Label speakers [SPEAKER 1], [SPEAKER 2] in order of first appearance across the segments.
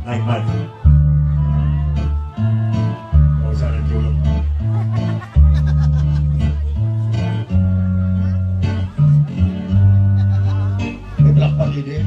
[SPEAKER 1] month. O saan ang tulong? May black pa hindi.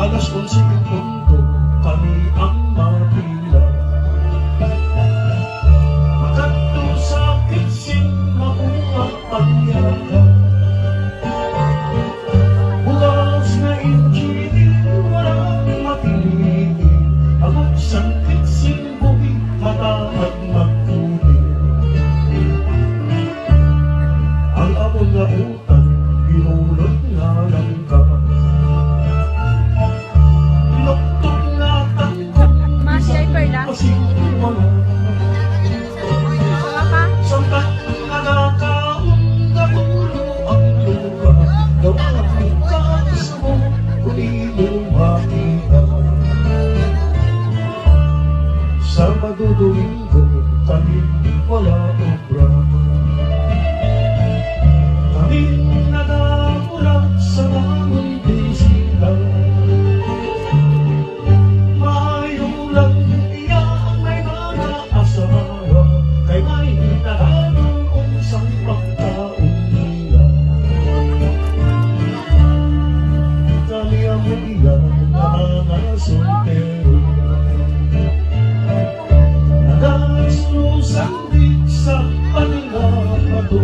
[SPEAKER 1] Alas 11 minuto kami ang mapila. Makadto sa kitchen makuha pagyakan. Bukas na injinin walang mapiliin. Ang sa kitchen buhi matahag magkunin. Ang amon nga utang binulot nga lang ka. Sabado, Domingo, kami wala obra. Kami nagmula sa namon bisita. Mayroong iya may mga asawa, kay may nagano'n unsang pagkaon nila. Kami ang iya na mga soltero. Nagasusunod sa panlabato.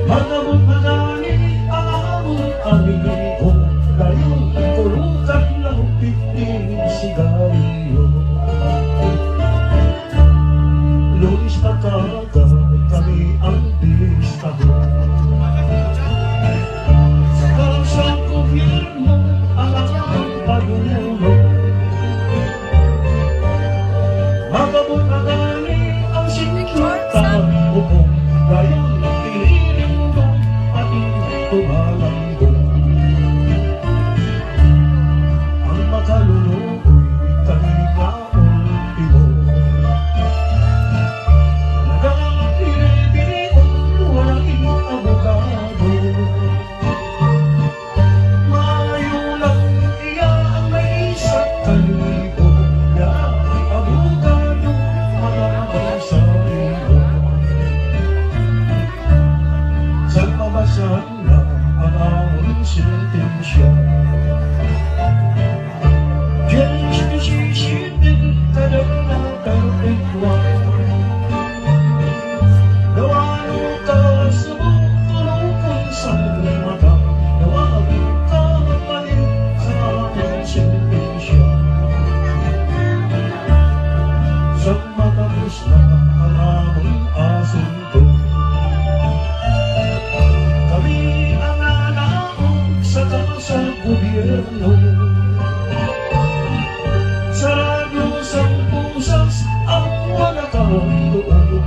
[SPEAKER 1] Magabot magani ang among amigo, dahil pulutan lang piting sigarilyo. Luis pagkaga kami ang bistado. Sa gobyerno ang aming panuno. Magabot magani ang sinutan bubong, dahil pinilindong pati tumalanggo. Ang makaluluoy kami na ultimo. Nagapilipin walang abogado. Mayulang iya ang may isang kalibo. Sana ang aming sentensya. Diyos nasisipin ka na nakakitwa. Nawalo ka sa butulungan sa mata. Nawalo ka pa rin sa aming sentensya. Sa matapos na ang aming asunto, sa gobyerno. Sarado sa pusas ang wala kang doon.